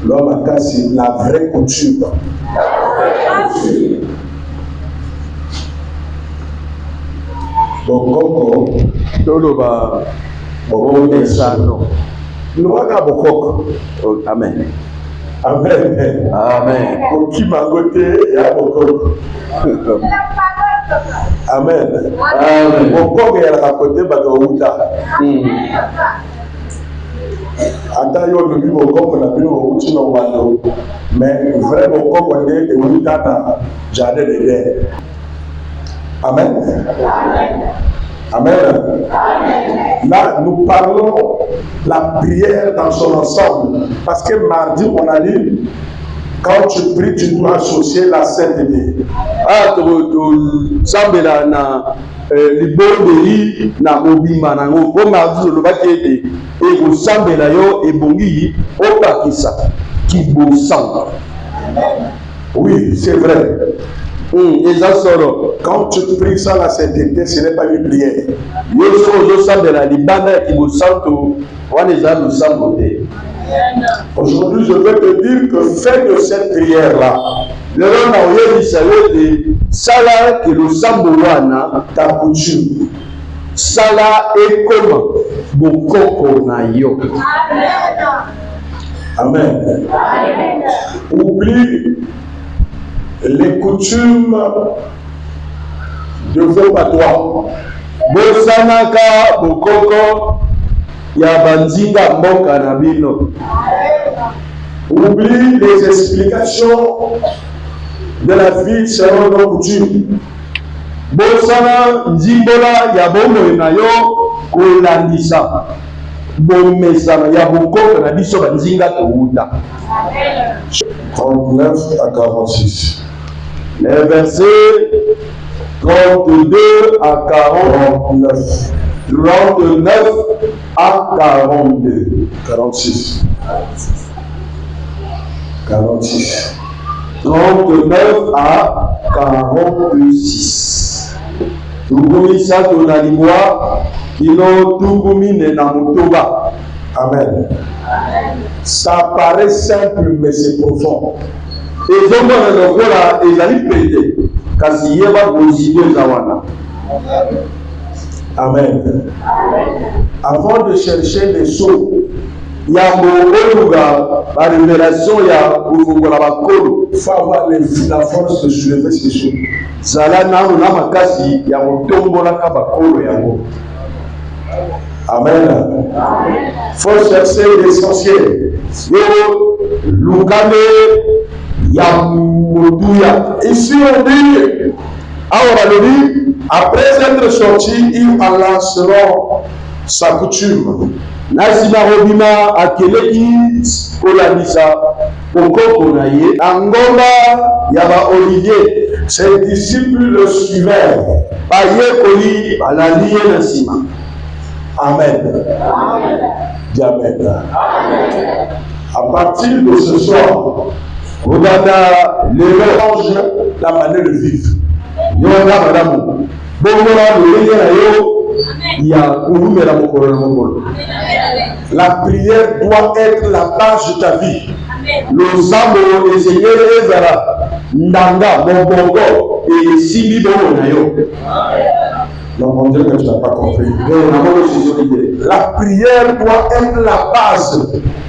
L'homme a cassé la vraie couture. Bokoko. Toloba. Bokoko. Loaka bokoko. Amen. Amen. Amen. Qui m'a goté ya bokoko. Amen. Amen. Bokoko ya la côté bagouta. Ata yo lobi bokoko na bino outi na wando. Mais vrai bokoko de outa na jardin de l'air. Amen. Amen. Amen. Là, nous parlons la prière dans son ensemble. Parce que mardi, on a dit, quand tu pries, tu dois associer la sainteté. Ah, tu sambela na libondeli na mobimba na ngo ko mardi lo bakete e ko sambela yo e bongi o pakisa ki bo sang. Oui, c'est vrai. Quand tu pries sans la sainteté, ce n'est pas une prière. Aujourd'hui, je veux te dire que fais de cette prière-là ta coutume. Sala ekoma bokoko na yo. Amen. Oublie les coutumes de vos patois. Bosanaka bokoko ya banzinga mboka na bino. Oublie les explications de la vie selon nos coutumes. Bosana nzimbola ya bomoi na yo kolandisa bomesana ya bokoko na biso banzinga touta. 39 à 46. Les versets 32 à 49. 39 à 42. 46. 46. 39 à 46. Tugumisa tonalibwa kino tugumine na mutoba. Amen. Ça paraît simple, mais c'est profond. Et donc, on a pété. Kasi yeba bozide zawana. Amen. Avant de chercher les sceaux, il y a la révélation, il y a il faut avoir la force de soulever ces sceaux. Amen. Il faut chercher l'essentiel. Ici on dit, après être sorti, ils lanceront sa coutume. Nasima robima akeleki kolamisa okoko na ye angomba ya ba Olivier. Ses disciples le suivaient. Baye koli balandi ye na sima. Amen. Dis Amen. À partir de ce soir, regardez l'éloge la manière de vivre. Yonga madamu. Bongola le na yo. La prière doit être la base de ta vie. Le sambo et Seigneur Ezara Ndanga Bongo et Simi Bonayo. Non, on dirait que tu n'as pas compris. La prière doit être la base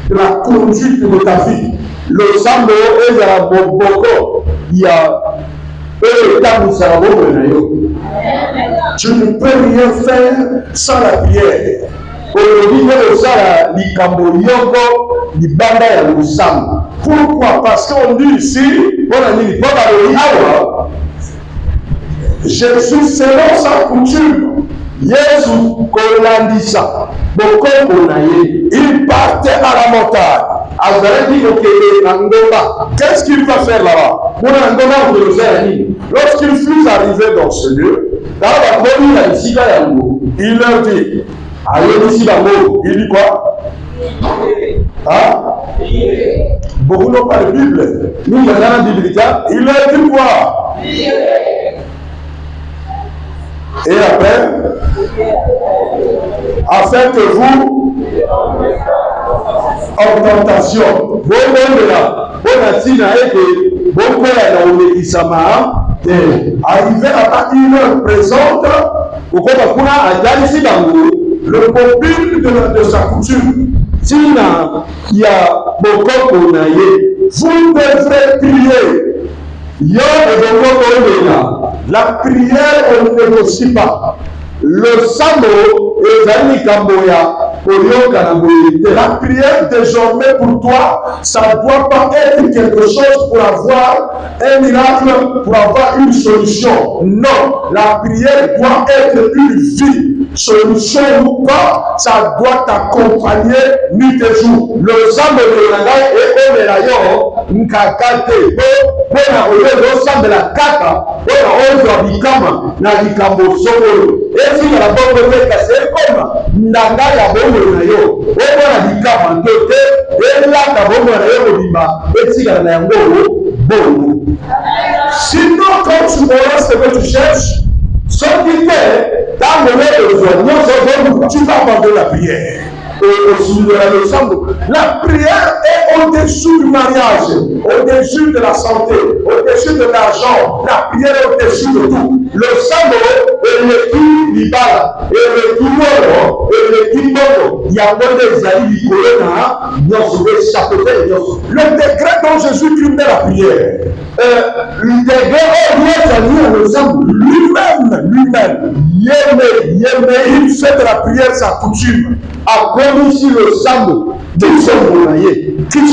de la conduite de ta vie. Le sambo Ezara Bongo, il y a tu ne peux rien faire sans la prière. Pourquoi? Parce qu'on dit ici, Jésus selon sa coutume, il partait à la montagne. Qu'est-ce qu'il va faire là-bas? Lorsqu'il fut arrivé dans ce lieu, il leur dit, il dit quoi? Hein? Beaucoup n'ont pas de Bible. Nous, il leur dit quoi? Et après, afin que vous en tentation. Arrivé à une heure présente, le mobile de sa coutume, vous devrez prier. La prière, on ne négocie pas. Le sambo ezali kamboya koyoka na boyete. La prière désormais pour toi, ça ne doit pas être quelque chose pour avoir un miracle, pour avoir une solution. Non, la prière doit être une vie. Solution ou pas, ça doit t'accompagner nuit et jour. Le sambo de ngai ekomela yo nkakate pona oyo sambela kaka pona oyo bikama na likambo sokolo. Esinga la bongo te kasi ekoma ndanga ya bongo na yo omona bikama ntote elaka bongo na yo mobimba esinga na yango bongo. Sinon, quand tu auras ce que tu cherches, tu vas abandonner la prière. La prière est au-dessus du mariage, au-dessus de la santé, au-dessus de l'argent. La prière est au-dessus de tout. Le sambo et le tout libala et le tout moro et le tout moro. Il y a des amis qui le degré dont Jésus criminait la prière. Le degré lui-même, il fait de la prière sa coutume. A connu sur le sambo. Qui sommes-nous? Qui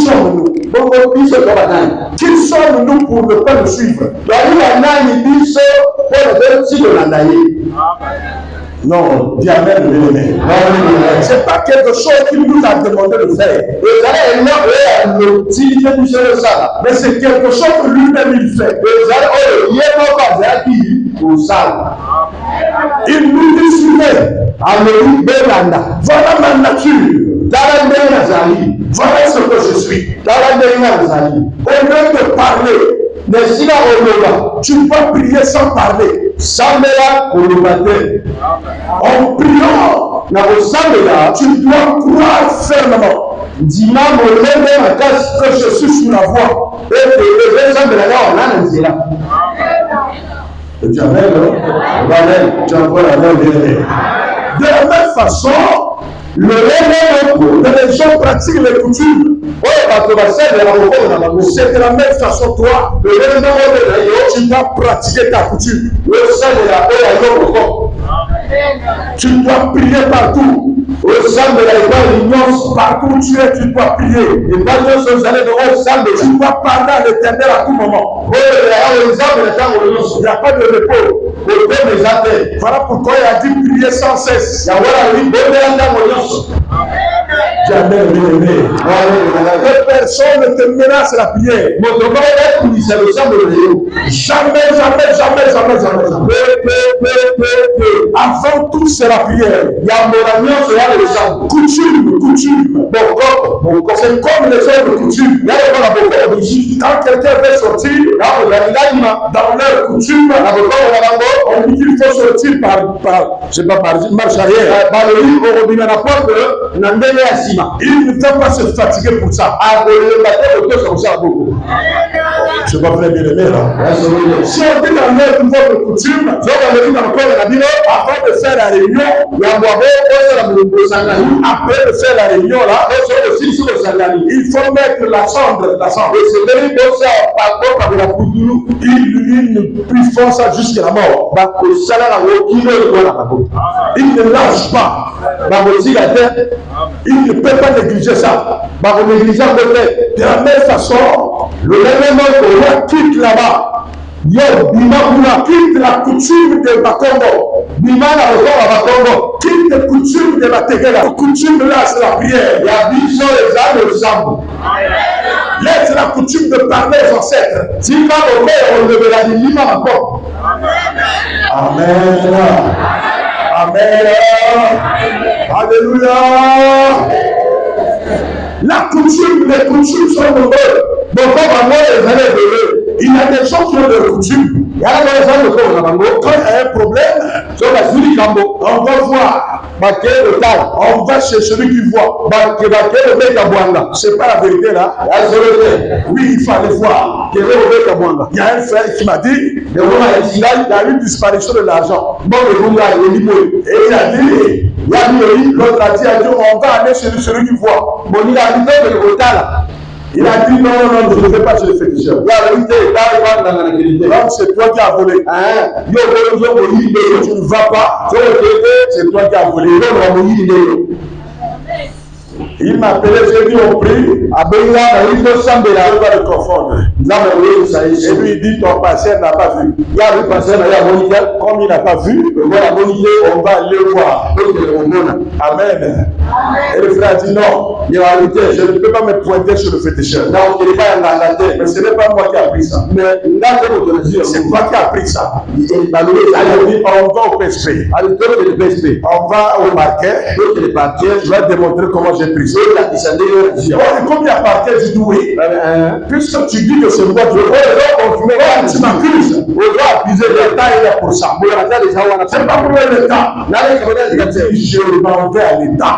sommes-nous pour ne pas le suivre? Non, dis amen, bien-aimé. C'est pas quelque chose qu'il nous a demandé de faire. Mais c'est quelque chose que lui-même il fait. Il nous dit suivez. Voilà ma nature. Voilà ce que je suis. Au lieu de parler, tu peux prier sans parler. En priant, tu dois croire fermement que je suis sous la voie. Tu as de la même façon, les gens pratiquent les coutumes. C'est de la même façon, toi, tu dois pratiquer ta coutume. Tu dois prier partout. Partout où tu es, tu dois prier. Tu dois parler à l'Éternel à tout moment. Il n'y a pas de repos. Voilà pourquoi il a dit prier sans cesse. Jamais bien-aimé. Personne ne te menace la prière. Jamais. Avant tout, c'est la prière. Coutume. C'est comme les autres coutumes. Quand quelqu'un veut sortir, dans leur coutume, on dit qu'il faut sortir par marche arrière. Il ne faut pas se fatiguer pour ça. Je vois très bien aimé là. Si on dit dans notre coutume, avant de faire la réunion, après de faire la réunion là, il faut mettre la cendre. Ils font ça jusqu'à la mort. Il ne lâche pas. Il ne peut pas négliger ça. De la même façon, le lendemain, quitte là-bas. Quitte la coutume de Bakongo. Quitte la coutume de Bategela. La coutume là, c'est la prière. Laisse la coutume de parler aux ancêtres. Amen. Alléluia. La coutume, les coutumes sont nombreuses. Il y a des gens qui ont des coutumes. Quand il y a un problème, on va voir. On va chez celui qui voit. C'est pas la vérité là. Oui, il faut aller voir. Il y a un frère qui m'a dit il y a eu une disparition de l'argent. Et il a dit, l'autre a dit, on va aller chez celui qui voit. Il a dit non, je ne vais pas chez le féticheur. Donc c'est toi qui as volé. Tu ne vas pas. C'est toi qui as volé. Il m'a appelé, j'ai dit on prie. Il va le confondre. Et lui il dit ton pasteur n'a pas vu. Comme il n'a pas vu, on va aller voir. Amen. Et le frère dit non, je ne peux pas me pointer sur le féticheur. Mais ce n'est pas moi qui ai appris ça. C'est toi qui as appris ça. Il a dit on va au PSP. On va au parquet. Je vais démontrer comment j'ai pris ça. Comme il y a parquet, je dis oui. Puisque tu dis que c'est moi qui tu m'accuses. L'État est là pour ça. C'est pas pour l'État. Je m'en vais à l'État.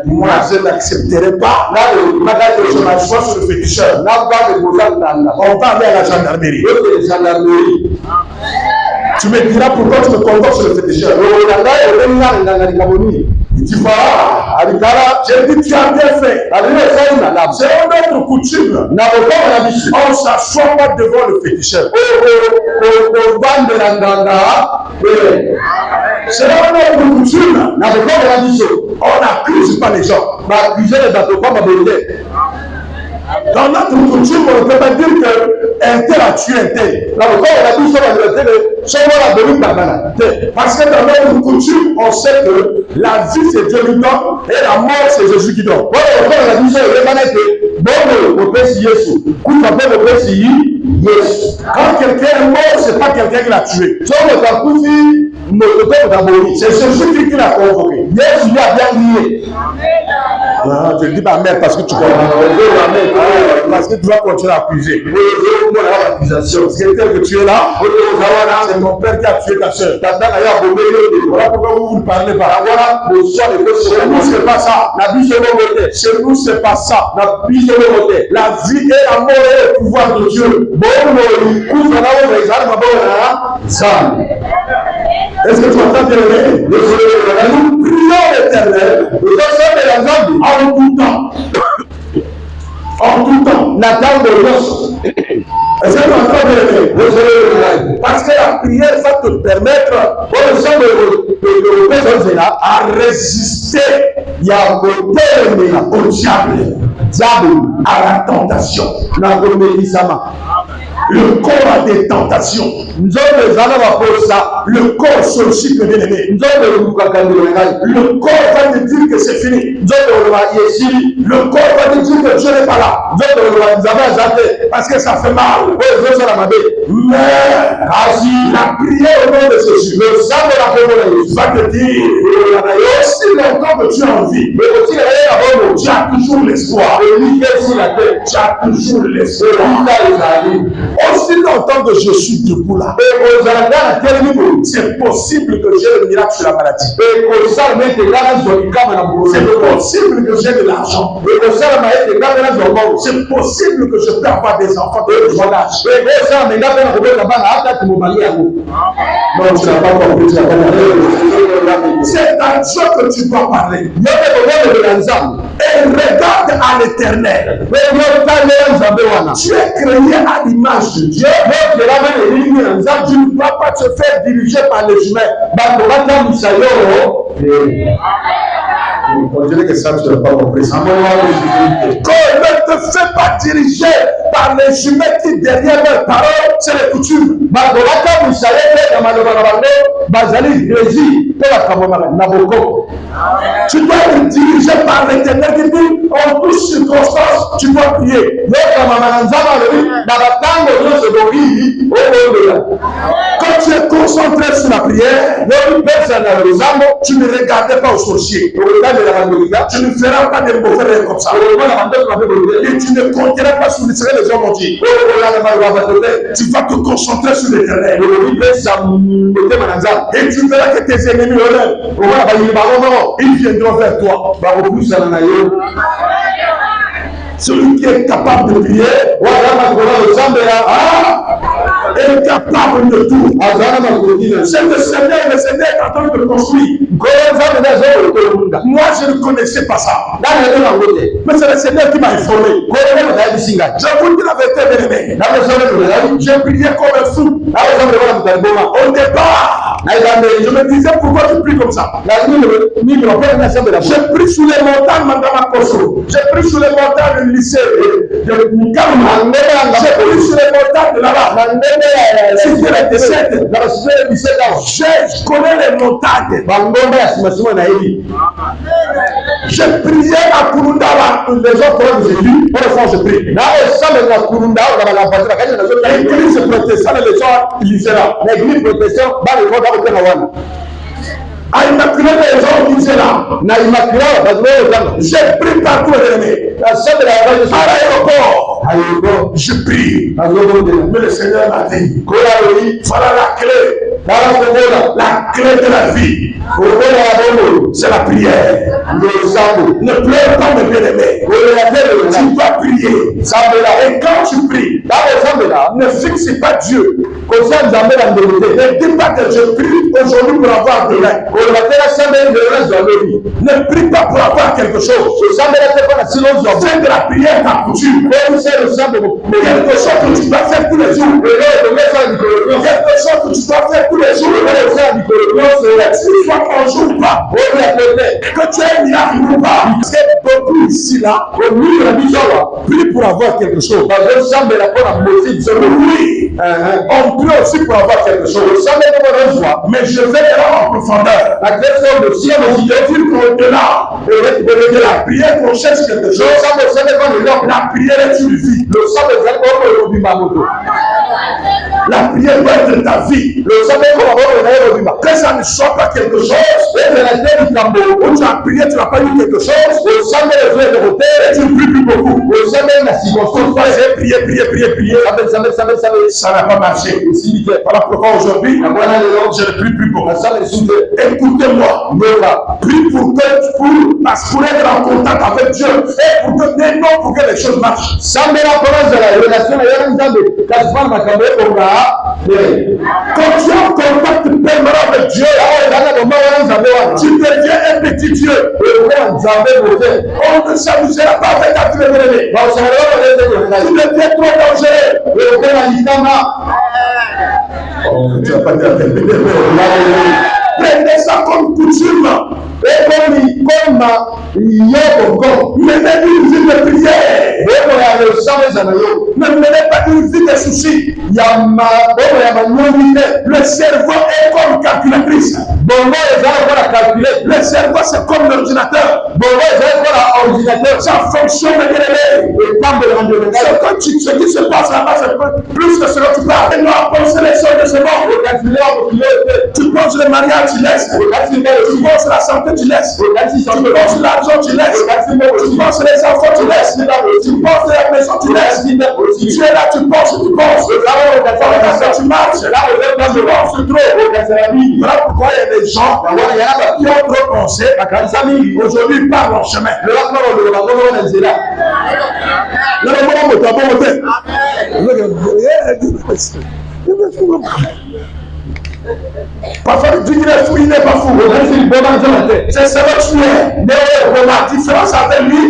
Moi, je n'accepterai pas que je m'assoie sur le féticheur. On va aller à la gendarmerie. Tu me diras pourquoi tu me convoques sur le féticheur. Tu vas, j'ai dit tu as bien fait. C'est une autre coutume. On ne s'assoit pas devant le féticheur. C'est une autre coutume. On n'accuse pas les gens. Dans notre coutume, on ne peut pas dire qu'un tel a tué un tel. Parce que dans notre coutume, on sait que la vie c'est Dieu qui donne et la mort c'est Jésus qui donne. Quand quelqu'un est mort, ce n'est pas quelqu'un qui l'a tué. C'est Jésus qui l'a convoqué. Non, je dis ma mère parce que tu comprends. Parce que tu vas continuer à accuser. C'est quelqu'un que tu es là. C'est mon père qui a tué ta soeur. Voilà pourquoi vous ne parlez pas. Chez nous, c'est pas ça. Chez nous, c'est pas ça. La vie et la mort est le pouvoir de Dieu. Est-ce que tu entends bien? Nous prions l'Éternel en tout temps. En tout temps. Est-ce que tu entends bien? Parce que la prière va te permettre à résister au diable, à la tentation. Le corps a des tentations. Le corps sollicite bien aimé. Le corps va te dire que c'est fini. Le corps va te dire que Dieu n'est pas là. Parce que ça fait mal. Mais la prière au nom de Jésus va te dire aussi longtemps que tu as envie. Tu as toujours l'espoir. Tu as toujours l'espoir. Aussi longtemps que je suis debout là, c'est possible que j'ai le miracle sur la maladie. C'est possible que j'ai de l'argent. C'est possible que je peux avoir des enfants de mon âge. Non, tu n'as pas compris. C'est à Dieu que tu dois parler. Et regarde à l'Éternel. Tu es créé à l'image de Dieu. Tu ne dois pas te faire diriger par les humains. On dirait que ça, je n'ai pas compris. Qu'on ne te fait pas diriger par les humains qui, derrière leurs paroles, c'est les coutumes. Tu dois être dirigé par l'Éternel qui dit en toutes circonstances, tu dois prier. Quand tu es concentré sur la prière, tu ne regardais pas aux sorciers. Tu ne feras pas des mauvais rêves comme ça. Et tu ne compteras pas sur les hommes ont dit. Tu vas te concentrer sur l'éternel. Et tu verras que tes ennemis, ils viendront vers toi. Celui qui est capable de prier, est capable de tout. C'est le Seigneur est en train de construire. Moi, je ne connaissais pas ça. Mais c'est le Seigneur qui m'a informé. Je vous dis la vérité, bien-aimé. J'ai prié comme un fou. Au départ, je me disais pourquoi tu pries comme ça. J'ai pris sous les montagnes Mandamakoso. J'ai pris sous les montagnes du lycée de Nikarma. J'ai pris sous les montagnes de là-bas. Je connais les montagnes. J'ai prié à Kurundala. Les autres ont dit, pour le fond, je prie. L'église protestante, les gens, ils disaient là. L'église protestante, à Immaculée, les gens disaient là. J'ai pris partout les à l'aéroport. Je prie. Mais le Seigneur m'a dit, voilà la clé. La clé de la vie, c'est la prière. Ne pleure pas, mes bien-aimés. Tu dois prier. Et quand tu pries, ne fixe pas Dieu. Ne dis pas que je prie aujourd'hui pour avoir de l'aide. Ne prie pas pour avoir quelque chose. Fais de la prière ta coutume. Quelque chose que tu dois faire tous les jours. Quelque chose que tu dois faire tous les jours. Si toi on joue pas, que tu es miracle ou pas, c'est beaucoup ici là, prie pour avoir quelque chose. Oui, on prie aussi pour avoir quelque chose. Mais je vais aller en profondeur. Je dis qu'au-delà de la prière qu'on cherche quelque chose, la prière est une vie. La prière doit être ta vie. Que ça ne soit pas quelque chose où tu as prié, tu n'as pas eu quelque chose, et tu ne pries plus beaucoup. Prier. Ça n'a pas marché. Voilà pourquoi aujourd'hui, je ne prie plus beaucoup. Écoutez-moi. Prie pour être en contact avec Dieu et pour que pour que les choses marchent. Quand tu es en contact permanent avec Dieu, tu deviens un petit Dieu. On ne s'amusera pas avec ta télé. Tu deviens trop dangereux. Tu vas pas dire prenez ça comme coutume. Menez une vie de prière. Ne menez pas une vie de soucis. Le cerveau est comme calculatrice. Le cerveau c'est comme l'ordinateur. Ça fonctionne de ce qui se passe là-bas, c'est plus que ce que tu parles. Et nous penser les choses de ce monde. Tu penses le mariage, tu laisses. Tu penses la santé, tu laisses. Tu penses l'argent, tu laisses. Tu penses les enfants, tu laisses. Tu penses la maison, tu laisses. Tu es là, tu penses. Tu marches. Tu penses trop. Voilà pourquoi il y a des gens qui ont trop pensé. Aujourd'hui, ils parlent en chemin. Parfois, tu dis qu'il n'est pas fou. C'est ce que tu es. Mais la différence avec lui,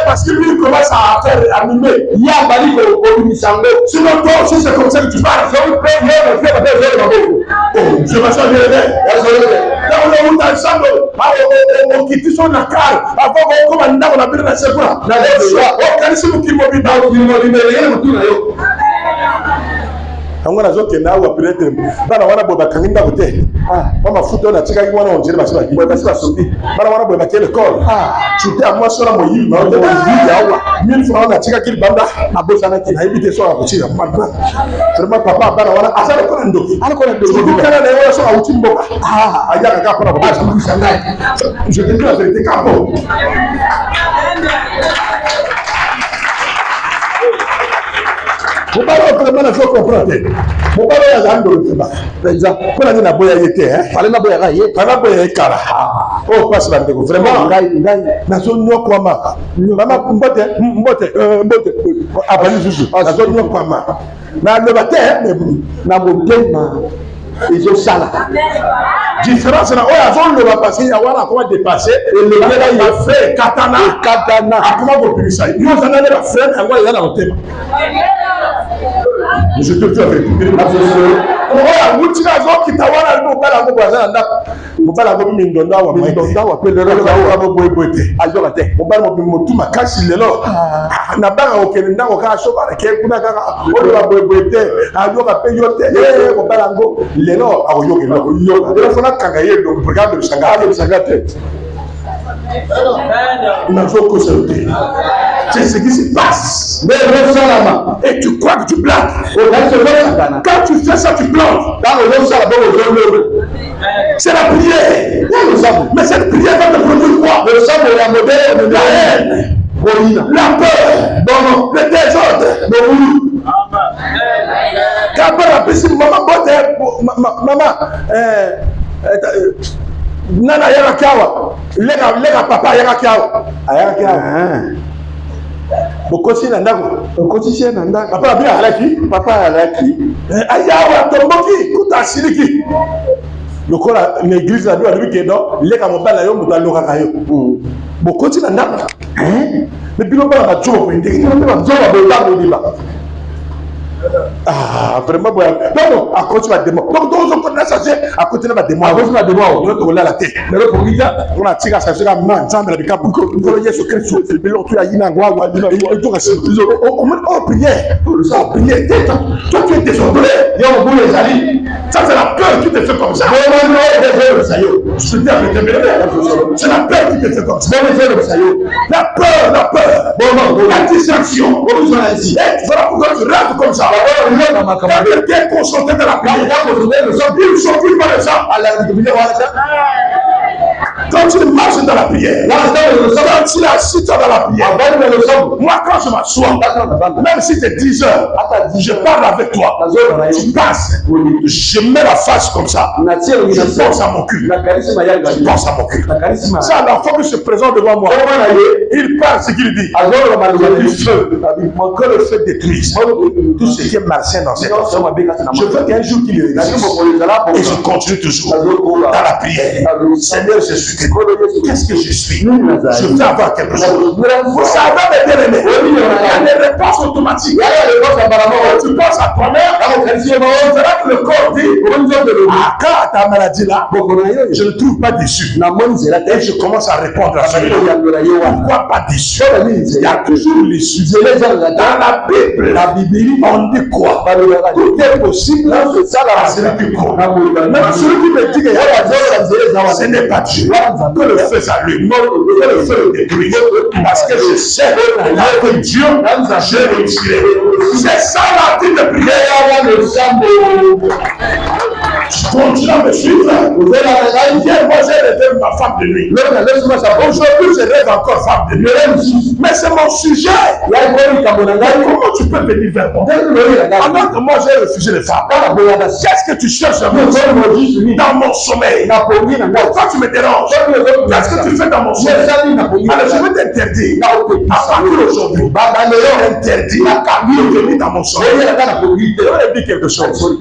parce que lui, il commence à faire animer. Sinon, toi aussi, c'est comme ça que tu parles. Je me sens bien. Dans le ensemble, on quitte son accal. Avant, on commande, on a bien la seconde. Angwa na zote na wa pirete bana wana boba kanginda bote mama futo na tika wana onjere basiba ki boba siba sobi bana wana boba kele call chute amwa sora moyi na onde biya wa 1000 francs na tika kili banda abosa na kina ibite so akuchira mmadwa vraiment papa bana wana asala kona ndo kana na wana so awuti mboka aya kaka kona boba sanga je te dis la vérité kapo. mobali vraiment na faut comprendre mobali ya zando vraiment penza kuna ni na boya yete pale na boya ye kana boya kala oh passe la ndeko vraiment ngai na so nyoko mama mbote abali zuzu na so nyoko mama na le bate na motema ils ont ça là différence na oya zone le va passer ya wana comment dépasser et le gars il a fait katana comment vous puisse ça nous en allons la frère en quoi il a la motema je te dis avec oya mutina zo kitawala ndo bala ngo bwaza nda mobala ngo mindonda wa mindonda wa pelero za wa boybote ajoka te mobala mo motuma kashi lelo na banga okende ndako ka shoba ke kuna kaka oyo ba boybote ajoka pe yote mobala ngo lelo akoyoke lelo lelo fona kanga yendo programme de sangate c'est ce qui se passe. Et tu crois que tu plantes. Quand tu fais ça, tu plantes. C'est la prière. Mais cette prière va te produire quoi? La haine, la peur, le désordre. Maman, nana yaka kawa lega papa yaka kawa ayaka kawa bokosi na ndako papa alaki ayawa tomboki kuta siliki lokola l'église na biso alobi ke non leka mobala yo moto alokaka yo bokosi na ndako mais bino bana bajobo boyendeki bino bajobo boyeba moliba vraiment boya donc à côté de démon donc on connaît ça c'est à côté de démon à côté de démon on doit la tête mais le pourquoi on a tiré ça sera man ensemble avec beaucoup de Jésus Christ mais l'autre tu as yina ngwa et tout ça on prière toi tu es désordonné il y a au bout les alliés ça c'est la peur qui te fait comme ça je te dis avec c'est la peur qui te fait comme ça la peur la distraction voilà pourquoi tu rêves comme ça. Tu es concentré dans la prière. Ils sont plus par les gens. Quand tu marches dans la prière, quand tu assises dans la prière, moi quand je m'assois, même si c'est 10 heures, je parle avec toi, tu passes, je mets la face comme ça, je pense à mon cul, je pense à mon cul. Ça, l'enfant qui se présente devant moi, il parle ce qu'il dit. Du feu, que le feu détruise tout ce qui est malsain dans cette personne. Je veux qu'un jour qu'il réussisse et je continue toujours dans la prière. Seigneur, je suis qu'est-ce que je suis? Je veux avoir quelque chose. Vous savez, mes bien-aimés, il y a des réponses automatiques. Tu penses à toi-même, tu verras que le corps dit quand ta maladie là, je ne trouve pas d'issue. Et je commence à répondre à ça. Pourquoi pas d'issue? Il y a toujours l'issue. Dans la Bible, on dit quoi? Tout est possible à celui qui croit. Même celui qui me dit qu'il y a ce n'est pas Dieu. Que le feu s'allume, que le feu détruise, parce que je sais que Dieu, je réussirai. C'est ça la vie de prière. Je continue à me suivre. Hier, moi j'ai rêvé ma femme de nuit. Aujourd'hui, je rêve encore femme de nuit. Mais c'est mon sujet. Comment tu peux venir vers moi? Alors que moi j'ai refusé les femmes. Qu'est-ce que tu cherches dans mon sommeil? Pourquoi tu me déranges? Qu'est-ce que tu fais dans mon sommeil? Alors je vais t'interdire. À partir d'aujourd'hui, interdit de venir dans mon sommeil. Je vais dire quelque chose.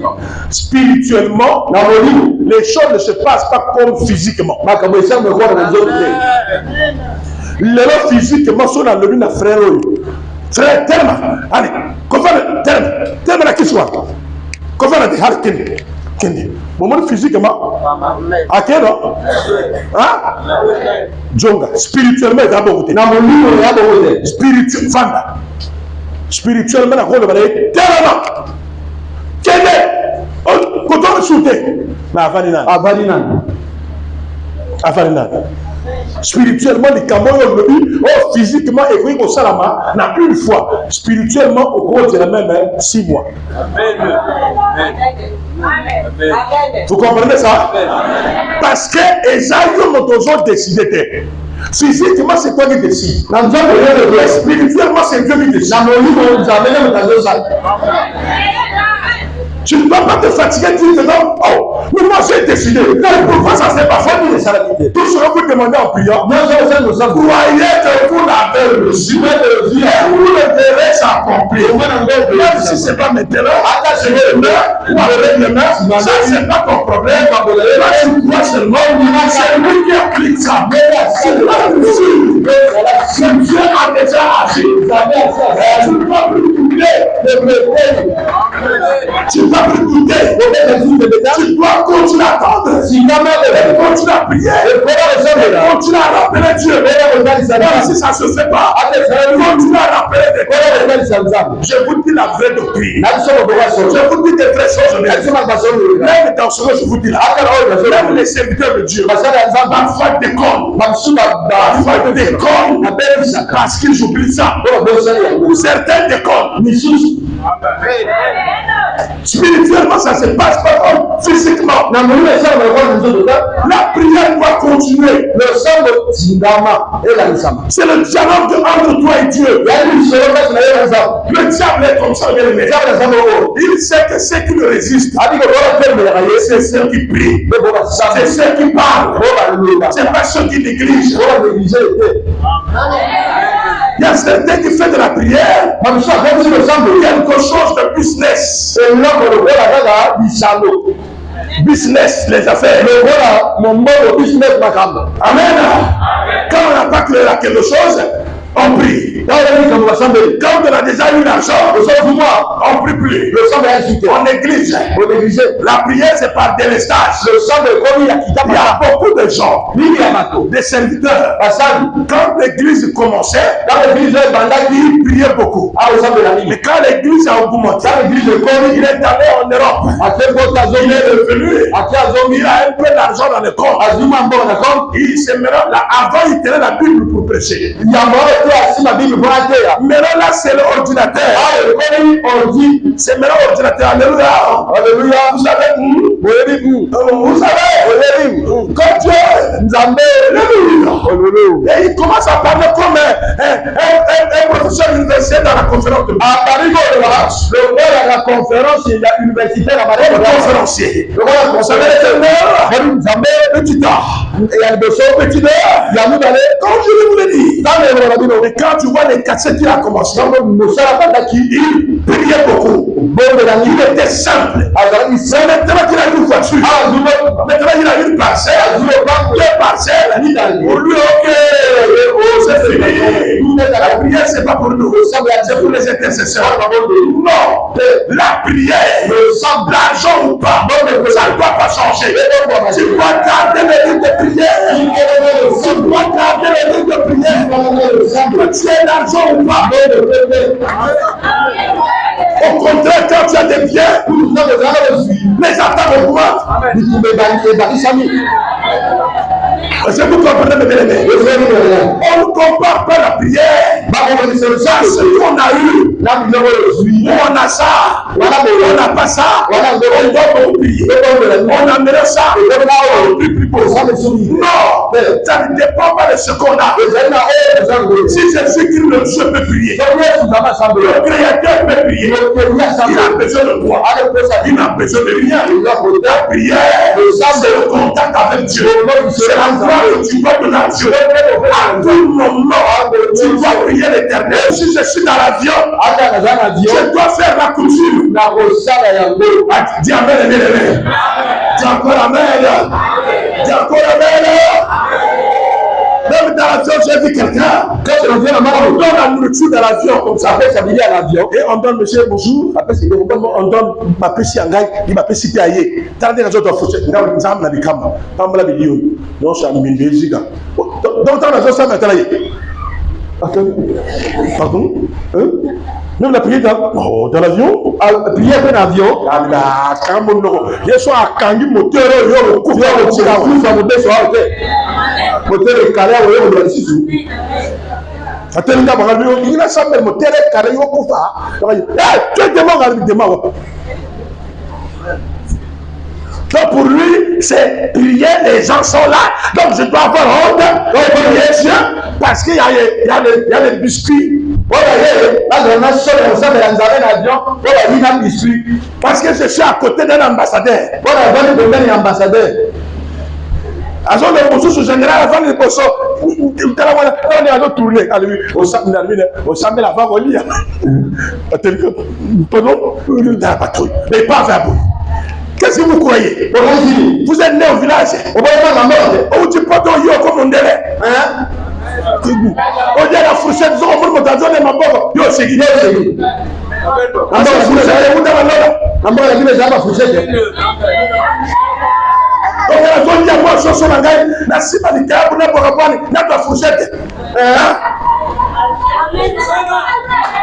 Spirituellement, les choses ne se passent pas comme physiquement. Les physiquement sont dans le but de frère. Frère, tellement. Allez, tellement la question. Comment on a dit Kendi? Moment physiquement, à quel endroit? Hein? Djonga, spirituellement, il y a beaucoup de spirituellement, il y a beaucoup de tellement. Kendi? Quand on est shooté, spirituellement, les camarades le dit, oh, physiquement, et oui, au salama, n'a une fois, spirituellement, au gros de la même 6 mois. Vous comprenez ça? Parce que Esaïe Motozo décidait. Physiquement, c'est toi qui décides. Spirituellement, c'est Dieu qui décide. Tu ne dois pas te fatiguer, tu te dis, oh, mais moi j'ai décidé. Pourquoi ça s'est pas fait? Tout ce que vous demandez en priant, croyez que vous l'avez reçu. Et vous le verrez s'accomplir. Même si ce n'est pas maintenant, attaché demain, ou après demain, ça c'est pas ton problème. Toi, tu crois seulement, c'est lui qui applique ça. C'est pas possible. Dieu a déjà agi. Tu ne dois plus douter. Tu dois plus douter. Tu dois continuer à attendre. Continue à prier. Continue à rappeler Dieu. Même si ça ne se fait pas, continue à rappeler Dieu. Je vous dis la vraie doctrine. Je vous dis des vraies choses. Même dans ce que je vous dis là, même les serviteurs de Dieu, parfois déconnent. Parfois déconnent parce qu'ils oublient ça. Certains déconnent. Spirituellement, ça se passe pas comme physiquement. La prière doit continuer. C'est le dialogue entre toi et Dieu. Le diable est comme ça. Il sait que ceux qui le résistent, c'est ceux qui prient, c'est ceux qui parlent, c'est pas ceux qui négligent. Il y a certains qui font de la prière quelque chose de business. Business, les affaires. Amen. Quand on n'a pas clair à quelque chose, on prie. Quand on a déjà eu l'argent, on ne prie plus. On néglige. La prière, c'est par délestage. Il y a beaucoup de gens, des serviteurs. Quand l'église commençait, ils priaient beaucoup. Mais quand l'église a augmenté, il est allé en Europe. Il est revenu. Il a un peu d'argent dans le compte. Il se met là. Avant, il tenait la Bible pour prêcher. Maintenant là c'est l'ordinateur. C'est maintenant l'ordinateur. Alléluia. Vous savez, quand Dieu, et il commence à parler comme un professeur universitaire dans la conférence de la conférence, il y a universitaire à Marie. Conférencier. Vous savez, petit art. Et il y a le petit art. Comme je vous l'ai dit. Et quand tu vois les cassettes qu'il a commencé, il priait beaucoup. Il était simple. C'est maintenant qu'il a une voiture. Maintenant il a une parcelle. Deux parcelles. Pour lui, ok, c'est fini. La prière, c'est pas pour nous. C'est pour les intercesseurs. Non. La prière, l'argent ou pas, ça ne doit pas changer. Tu dois garder les lignes de prière. Tu dois garder les lignes de prière. Que tu aies l'argent ou pas. Au contraire, quand tu as des biens, les attaques augmentent. Est-ce que vous comprenez, mes bien-aimés? On ne compare pas la prière à ce qu'on a eu. On a ça, on n'a pas ça, on doit beaucoup prier. On a ça, on prie plus pour ça. Non, ça ne dépend pas de ce qu'on a. Si Jésus-Christ, le Dieu peut prier, le Créateur peut prier, il a besoin de toi, il n'a besoin de rien. La prière, c'est le contact avec Dieu. C'est la foi que tu dois donner à Dieu. À tout moment, tu dois prier l'Éternel. Si je suis dans l'avion, je dois faire la couture. Dis amen, amen. Dis encore amen. Dis encore amen. Même dans l'avion, j'ai vu quelqu'un. Quand je reviens à on donne la nourriture dans l'avion comme ça. Après, ça vient à l'avion. Et on donne, monsieur, bonjour. Après, on donne ma péché en gagne. Il m'a péché à ailler. T'as des raisons de foutre. Nous avons des caméras. Pas mal de vidéos. Donc, je suis en Belgique. Donc, dans l'avion, ça m'a travaillé. Pardon? Même la prière dans l'avion, prier dans l'avion, je suis à Kangi, moteur, je coupe moteur calé, Atelinga bangalio, il a samel moteur calé, yo kufa. Tu es demandé à lui demander. Donc pour lui, c'est prier, les gens sont là. Donc je dois avoir honte de prier Dieu parce qu'il y a les biscuits. Parce que je suis à côté d'un ambassadeur. Azon le bosso sous général avant le bosso on est à tourner à lui au samedi la femme au lit pardon dans la patrouille mais pas vers vous. Qu'est-ce que vous croyez? Vous êtes né au village où tu peux te yo comme on dirait on dit la fourchette ils ont mon dans zone ma bobo yo c'est qui la fourchette où dans la lola la fourchette. Donc, la zone qui a moi, je suis en train de la cible du câble, n'a pas rapport, n'a pas fourchette.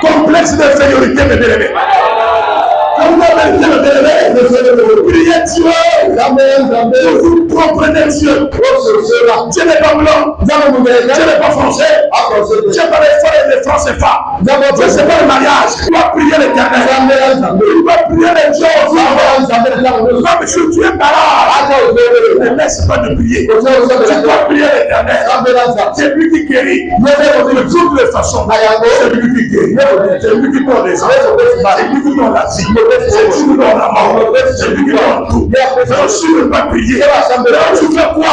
Complexe d'infériorité, mes bien-aimés. Quand vous avez été le priez Dieu, vous comprenez Dieu. Dieu n'est pas blanc, Dieu n'est pas français, Dieu n'est pas les Français pas. Dieu c'est pas le mariage. Tu dois prier l'Éternel. Tu dois prier les gens. Non, monsieur, tu es malade. Ne laisse pas de prier. Tu dois prier l'Éternel. C'est lui qui guérit. De toutes les façons. C'est lui qui guérit. C'est lui qui donne les enfants. C'est lui qui donne la vie. C'est lui qui donne la mort. C'est lui qui donne tout. Donc si tu ne veux pas prier, tu fais quoi?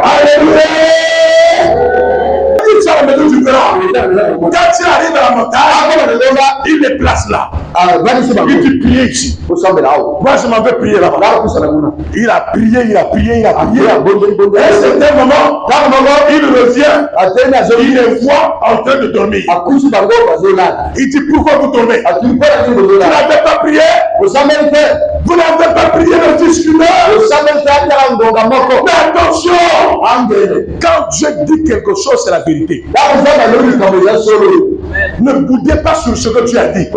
Alléluia. Tu as la maison du grand. Quand tu arrives à la montagne, il les place là. Il dit prier ici. Moi je m'en vais prier là-bas. Il a prié, il a prié, il a prié. À un certain moment, il revient, il les voit en train de dormir. Il dit pourquoi vous dormez? Vous n'avez pas prié? Vous n'avez pas prié le fils humain? Mais attention! Quand Dieu dit quelque chose, c'est la vérité. Ne boudez pas sur ce que tu as dit.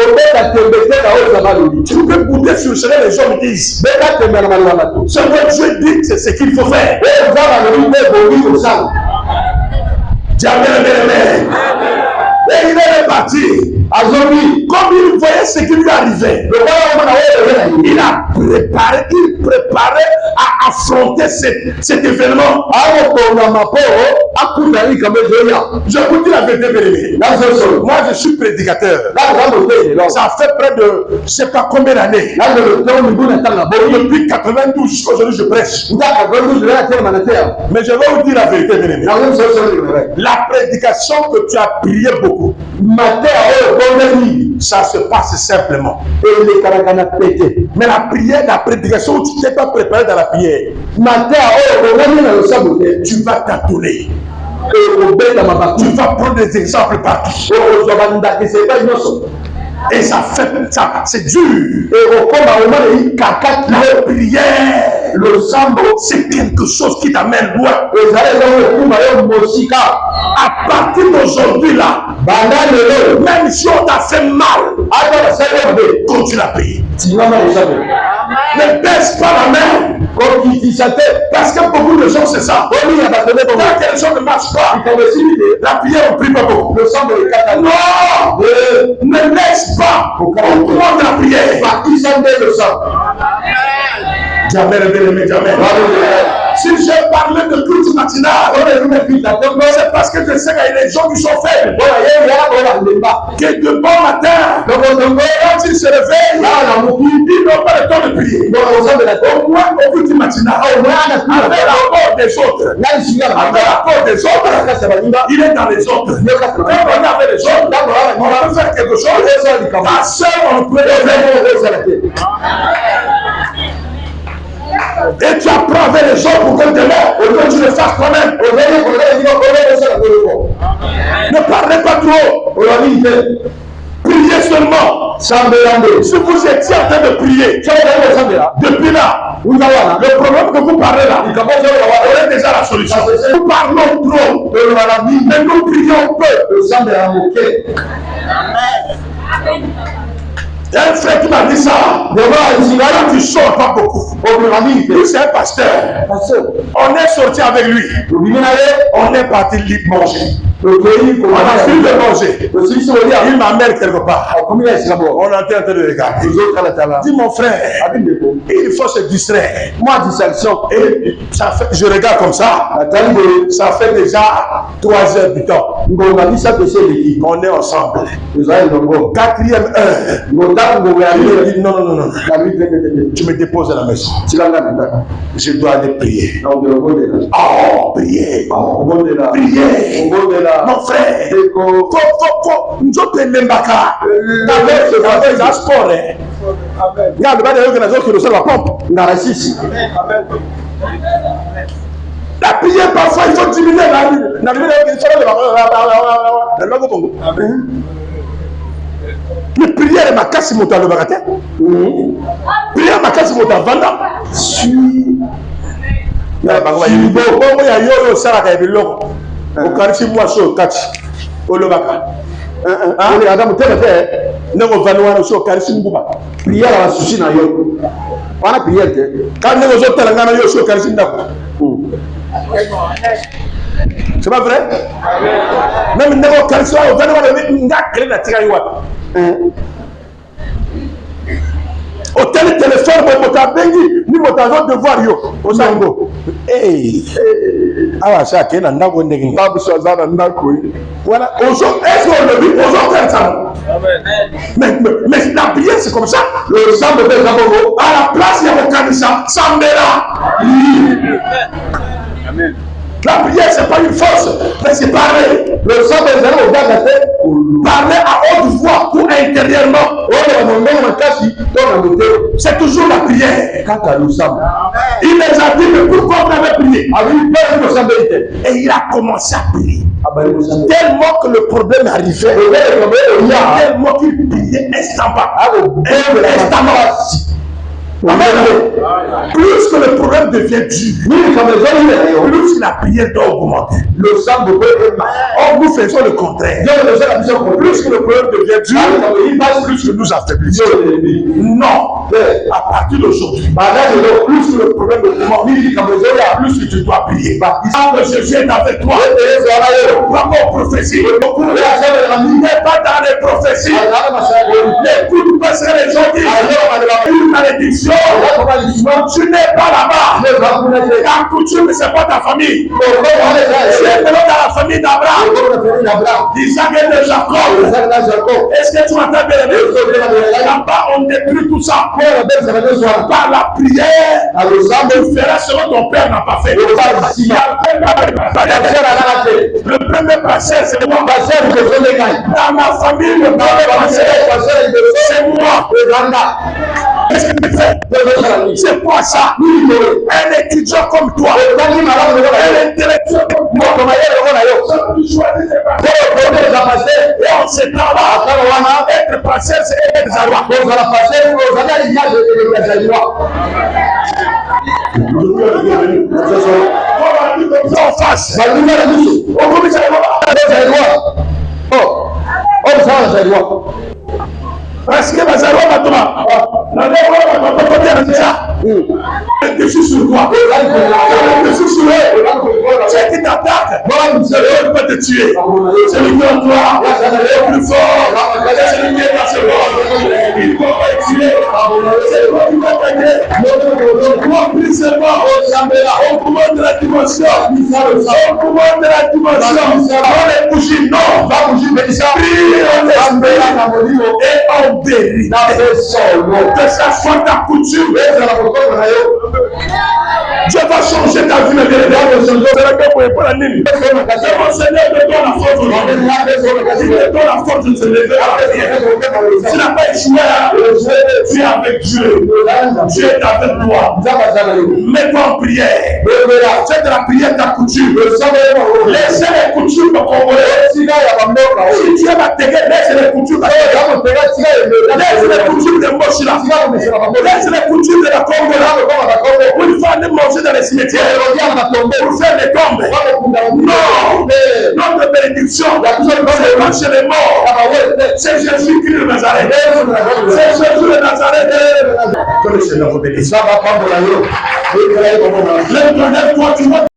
Tu peux bouder sur ce que les hommes disent. Ce que Dieu dit, c'est ce qu'il faut faire. Et il est reparti. Comme il voyait ce qui lui arrivait, il préparait à affronter cet événement. Je vous dis la vérité, moi je suis prédicateur. Ça fait près de je ne sais pas combien d'années. Depuis 92 jusqu'à aujourd'hui je prêche. Mais je vais vous dire la vérité, bien-aimé. La prédication que tu as prié beaucoup, ça se passe simplement. Mais la prière, la prédication où tu n'es pas préparé dans la prière, tu vas t'attouler. Tu vas prendre des exemples partout. Et ça fait ça, c'est dur. La prière, le sambo, c'est quelque chose qui t'amène loin. À partir d'aujourd'hui là, même si on t'a fait mal, continue à prier. Ne baisse pas la main. Parce que beaucoup de gens c'est ça. Quand quelque chose ne marche pas, la prière on prie pas beaucoup. Non, ne laisse pas on prend la prière. Jamais, jamais. Si j'ai parlé de culte matinal, c'est parce que je sais qu'il y a des gens qui sont faibles. Que de bon matin, quand ils se réveillent, ils n'ont pas le temps de prier. Au moins au culte matinal, avec l'accord des autres. Avec l'accord des autres, il est dans les autres. Quand on est avec les autres, on va faire quelque chose. Ta soeur, on peut le faire. Et tu apprends avec les autres pour que tu le fasses toi-même. Ne parlez pas trop. Priez seulement. Si vous étiez en train de prier, depuis là, le problème que vous parlez là, vous aurez déjà la solution. Nous parlons trop, mais nous prions peu. Il y a un frère qui m'a dit ça. Quand tu sors pas beaucoup. Lui, c'est un pasteur. On est sorti avec lui. On est parti libre manger. Le pays, On a fini de manger. il Il m'amène quelque part. On est en train de regarder. Dis mon frère, il faut se distraire. Moi, distraction. Et ça fait, je regarde comme ça. Ça fait déjà 3 heures du temps. On est ensemble. 4e heure. Il dit non. Tu me déposes à la maison. Je dois aller prier. Oh, prier. Prier. Mon frère. Nous sommes les Mbaka. C'est un sport. Regarde, la pompe. La prière, parfois, il faut diminuer la mais prière, ma casse, mon talent, prière, ma casse, mon talent, vanda. Au quartier, moi, je suis au quartier. Au Lobaka. Adam, tu es ne me valoir au quartier, Mouba. Prière à la souci, n'a yo. On a prière. Quand nous autres, on a eu au quartier, c'est pas vrai? Même si on au téléphone, ni votre devoir yo. Au sango. Hey. Ah, ça, qui est dans la gonde. Voilà. Est-ce qu'on le vit? Mais la prière, c'est comme ça. Le sang de Bézabo, à la place, il y a le canisa, Sambera. Amen. La prière, ce n'est pas une force, mais c'est pareil. Le sang de Bézabo, parler à haute voix ou intérieurement. C'est toujours la prière. Il les a dit, mais pourquoi vous avez prié? Et il a commencé à prier. Tellement que le problème arrivait, tellement qu'il priait instamment. Plus que le problème devient dur, plus la prière doit augmenter. Or, nous faisons le contraire. Plus que le problème devient dur, plus que nous affaiblissons. Non. À partir d'aujourd'hui, plus que le problème augmente, plus que tu dois prier. Jésus est avec toi. Vraiment prophétie. Il n'est pas dans les prophéties. N'écoute pas ce que les gens disent. Une malédiction. Tu n'es pas là-bas. Ta coutume, ce n'est pas ta famille. Tu es dans la famille d'Abraham, d'Isaac et de Jacob. Est-ce que tu m'entends bien? Là-bas, on détruit tout ça. Par la prière, tu feras ce que ton père n'a pas fait. Le premier passage, c'est moi. Dans ma famille, le premier passage, c'est moi. Qu'est-ce que tu fais? C'est quoi ça? Un étudiant comme toi, un intellectuel comme toi, tu choisis de passer. Et en ce temps-là, être passé, c'est être Zaroua. En face. Parce que Bazaro va tomber. Dessus sur toi. Dessus sur eux. C'est qui t'attaque. C'est eux qui peuvent te tuer. C'est lui qui est en toi. Le plus fort. C'est lui qui est dans ce monde. Il va pas tuer. C'est lui qui va t'aider. On prie seulement. On commande de la dimension. On commande de la dimension. On les bougies. Non. Va bouger. Prie en esprit. Et on vérité. Que ça soit ta coutume. Dieu va changer ta vie. C'est mon Seigneur te donne la force aujourd'hui. Il te donne la force de se lever à la prière. Tu n'as pas échoué. Tu es avec Dieu. Dieu est avec toi. Mets-toi en prière. Fais de la prière ta coutume. Laissez les coutumes de Congolais. Si Dieu va t'aider, laisse les coutumes. Laisse les coutumes de Moshila. Laisse les coutumes de la Congo. Où il faut aller manger dans les cimetières. Pour faire des tombes. Non. Notre bénédiction, c'est pas chez les morts. C'est Jésus-Christ de Nazareth. C'est Jésus de Nazareth. Que le Seigneur vous bénisse. Lève-toi, tu vois.